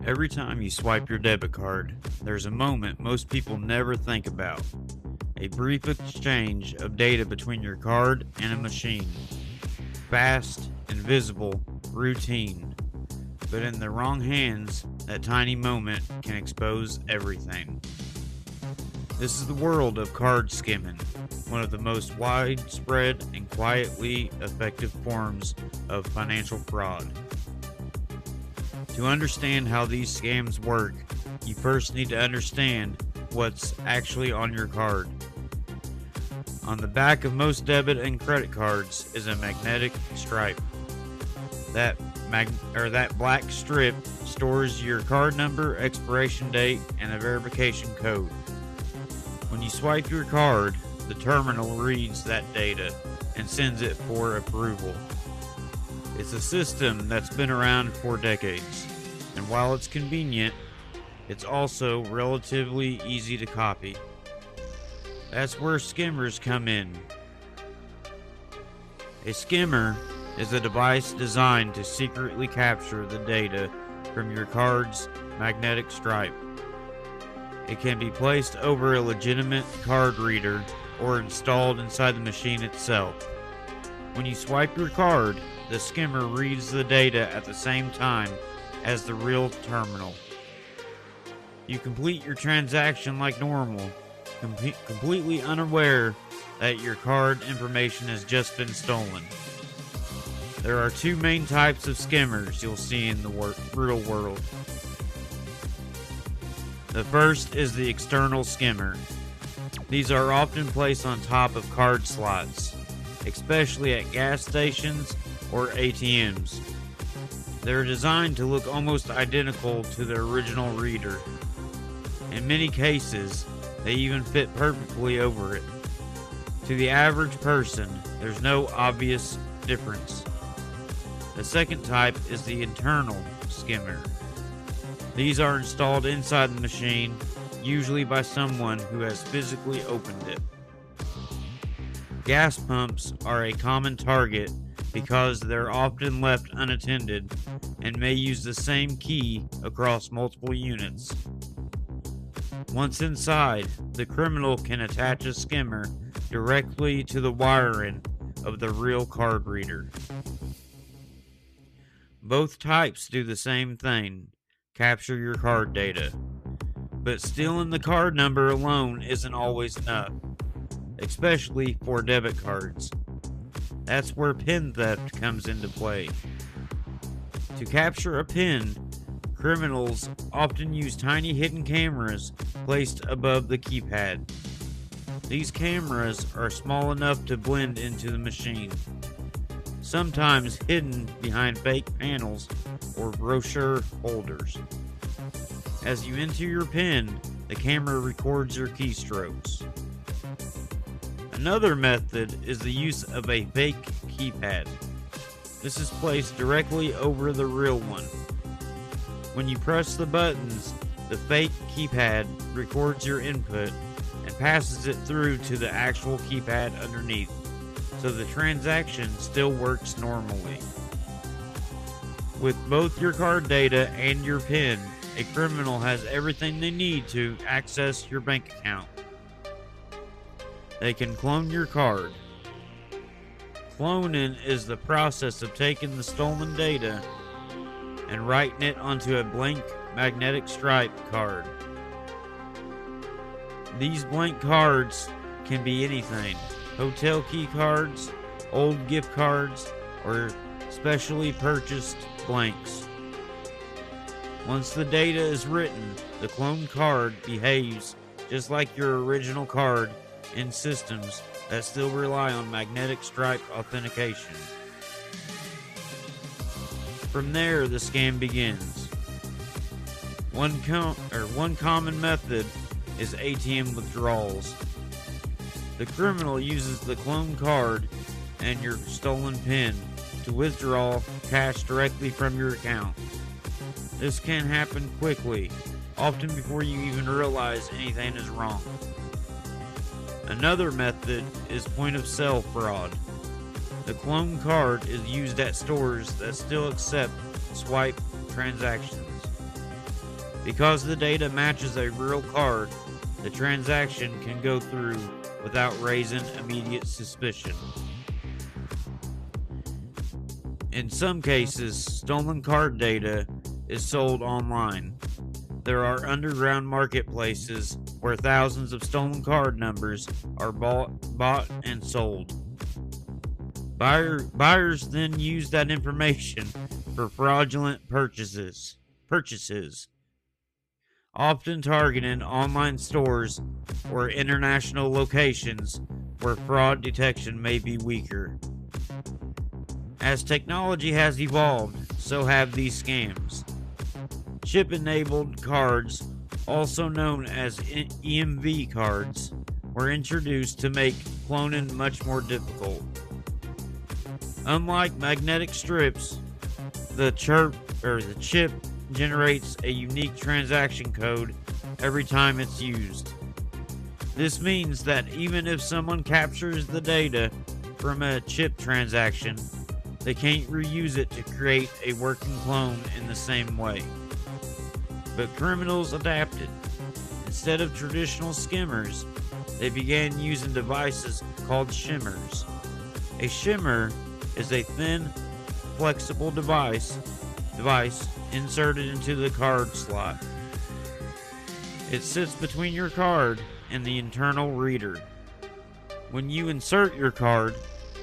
Every time you swipe your debit card, there's a moment most people never think about. A brief exchange of data between your card and a machine. Fast, invisible, routine. But in the wrong hands, that tiny moment can expose everything. This is the world of card skimming, one of the most widespread and quietly effective forms of financial fraud. To understand how these scams work, you first need to understand what's actually on your card. On the back of most debit and credit cards is a magnetic stripe. That black strip stores your card number, expiration date, and a verification code. When you swipe your card, the terminal reads that data and sends it for approval. It's a system that's been around for decades, and while it's convenient, it's also relatively easy to copy. That's where skimmers come in. A skimmer is a device designed to secretly capture the data from your card's magnetic stripe. It can be placed over a legitimate card reader or installed inside the machine itself. When you swipe your card, the skimmer reads the data at the same time as the real terminal. You complete your transaction like normal, completely unaware that your card information has just been stolen. There are two main types of skimmers you'll see in the real world. The first is the external skimmer. These are often placed on top of card slots, especially at gas stations or ATMs. They're designed to look almost identical to the original reader. In many cases, they even fit perfectly over it. To the average person, there's no obvious difference. The second type is the internal skimmer. These are installed inside the machine, usually by someone who has physically opened it. Gas pumps are a common target because they're often left unattended and may use the same key across multiple units. Once inside, the criminal can attach a skimmer directly to the wiring of the real card reader. Both types do the same thing, capture your card data. But stealing the card number alone isn't always enough, especially for debit cards. That's where PIN theft comes into play. To capture a PIN, criminals often use tiny hidden cameras placed above the keypad. These cameras are small enough to blend into the machine, sometimes hidden behind fake panels or brochure holders. As you enter your PIN, the camera records your keystrokes. Another method is the use of a fake keypad. This is placed directly over the real one. When you press the buttons, the fake keypad records your input and passes it through to the actual keypad underneath, so the transaction still works normally. With both your card data and your PIN, a criminal has everything they need to access your bank account. They can clone your card. Cloning is the process of taking the stolen data and writing it onto a blank magnetic stripe card. These blank cards can be anything: hotel key cards, old gift cards, or specially purchased blanks. Once the data is written, the cloned card behaves just like your original card in systems that still rely on magnetic stripe authentication. From there, the scam begins. One common method is ATM withdrawals. The criminal uses the cloned card and your stolen PIN to withdraw cash directly from your account. This can happen quickly, often before you even realize anything is wrong. Another method is point-of-sale fraud. The cloned card is used at stores that still accept swipe transactions. Because the data matches a real card, the transaction can go through without raising immediate suspicion. In some cases, stolen card data is sold online. There are underground marketplaces where thousands of stolen card numbers are bought and sold. Buyers then use that information for fraudulent purchases, often targeting online stores or international locations where fraud detection may be weaker. As technology has evolved, so have these scams. Chip-enabled cards, also known as EMV cards, were introduced to make cloning much more difficult. Unlike magnetic strips, the chip generates a unique transaction code every time it's used. This means that even if someone captures the data from a chip transaction, they can't reuse it to create a working clone in the same way. But criminals adapted. Instead of traditional skimmers, they began using devices called shimmers. A shimmer is a thin, flexible device inserted into the card slot. It sits between your card and the internal reader. When you insert your card,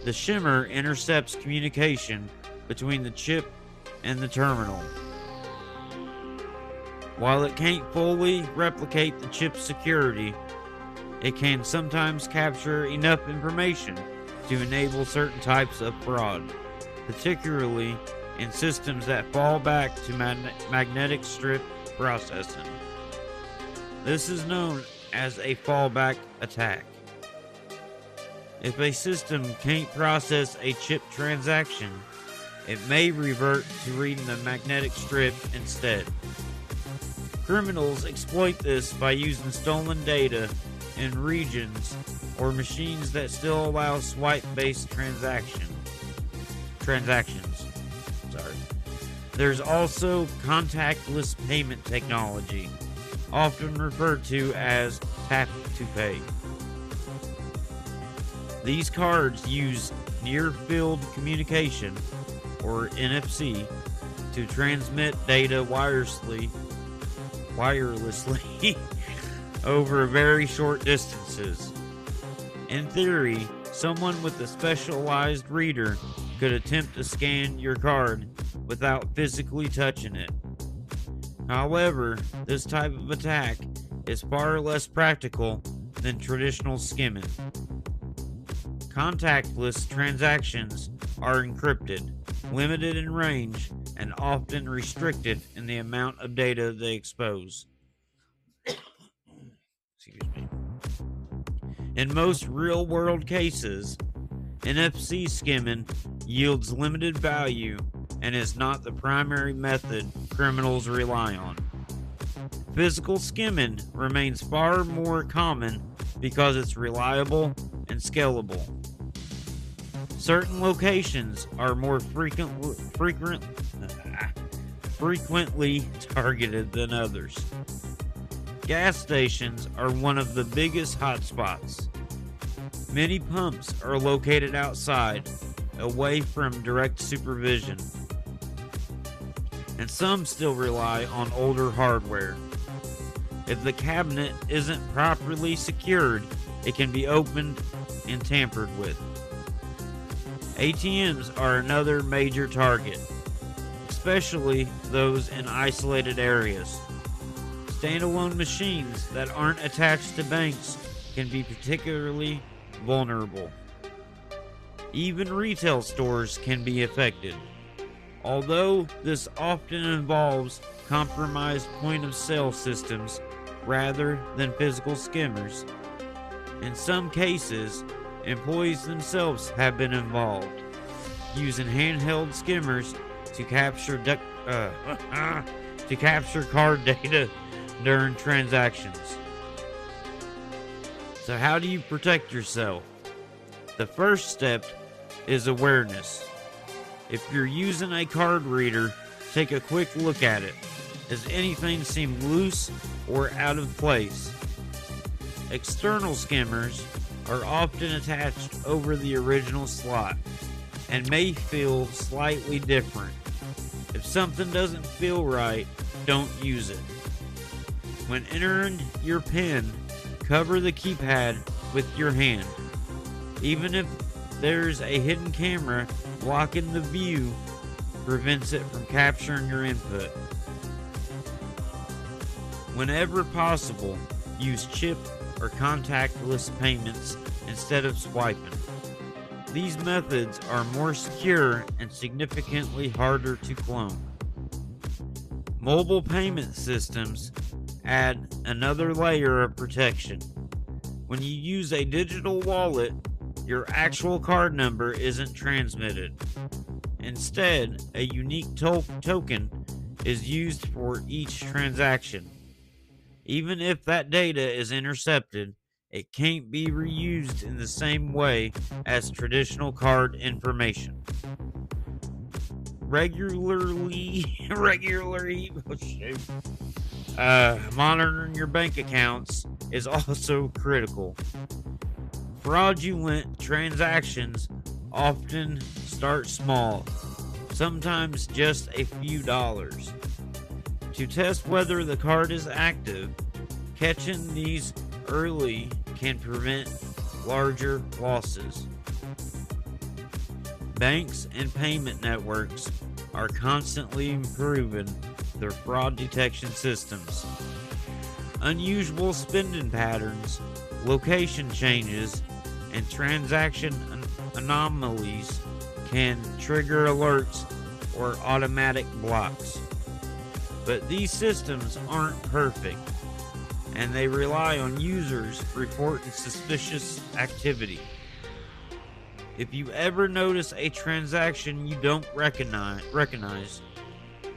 the shimmer intercepts communication between the chip and the terminal. While it can't fully replicate the chip's security, it can sometimes capture enough information to enable certain types of fraud, particularly in systems that fall back to magnetic strip processing. This is known as a fallback attack. If a system can't process a chip transaction, it may revert to reading the magnetic strip instead. Criminals exploit this by using stolen data in regions or machines that still allow swipe-based transactions. There's also contactless payment technology, often referred to as tap to pay. These cards use near-field communication, or NFC, to transmit data wirelessly over very short distances. In theory, someone with a specialized reader could attempt to scan your card without physically touching it. However, this type of attack is far less practical than traditional skimming. Contactless transactions are encrypted, limited in range, and often restricted in the amount of data they expose. Excuse me. In most real-world cases, NFC skimming yields limited value and is not the primary method criminals rely on. Physical skimming remains far more common because it's reliable and scalable. Certain locations are more frequently targeted than others. Gas stations are one of the biggest hotspots. Many pumps are located outside, away from direct supervision, and some still rely on older hardware. If the cabinet isn't properly secured, it can be opened and tampered with. ATMs are another major target, especially those in isolated areas. Standalone machines that aren't attached to banks can be particularly vulnerable. Even retail stores can be affected. Although this often involves compromised point-of-sale systems rather than physical skimmers, in some cases, employees themselves have been involved, using handheld skimmers to capture card data during transactions. So how do you protect yourself? The first step is awareness. If you're using a card reader, take a quick look at it. as anything seem loose or out of place. External skimmers are often attached over the original slot and may feel slightly different. If something doesn't feel right, don't use it. When entering your PIN, cover the keypad with your hand. Even if there's a hidden camera blocking the view, prevents it from capturing your input. Whenever possible, use chip or contactless payments instead of swiping. These methods are more secure and significantly harder to clone. Mobile payment systems add another layer of protection. When you use a digital wallet, your actual card number isn't transmitted. Instead, a unique token is used for each transaction. Even if that data is intercepted, it can't be reused in the same way as traditional card information. Monitoring your bank accounts is also critical. Fraudulent transactions often start small, sometimes just a few dollars. To test whether the card is active, catching these early can prevent larger losses. Banks and payment networks are constantly improving their fraud detection systems. Unusual spending patterns, location changes, and transaction anomalies can trigger alerts or automatic blocks. But these systems aren't perfect, and they rely on users reporting suspicious activity. If you ever notice a transaction you don't recognize,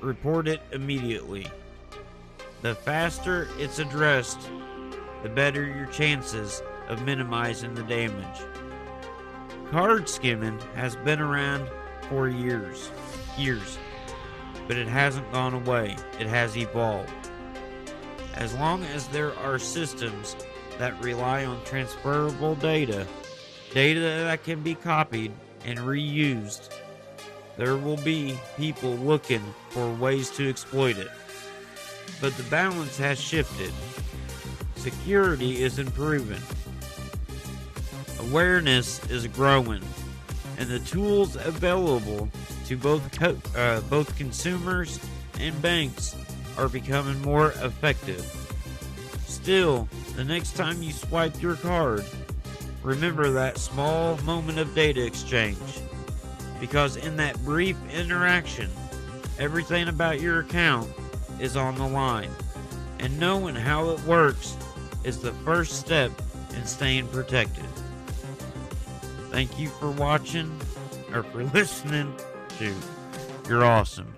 report it immediately. The faster it's addressed, the better your chances of minimizing the damage. Card skimming has been around for years, but it hasn't gone away. It has evolved. As long as there are systems that rely on transferable data that can be copied and reused, there will be people looking for ways to exploit it. But the balance has shifted. Security is improving. Awareness is growing, and the tools available to both consumers and banks are becoming more effective. Still, the next time you swipe your card, remember that small moment of data exchange, because in that brief interaction, everything about your account is on the line, and knowing how it works is the first step in staying protected. Thank you for watching, or for listening. Shoot, you're awesome.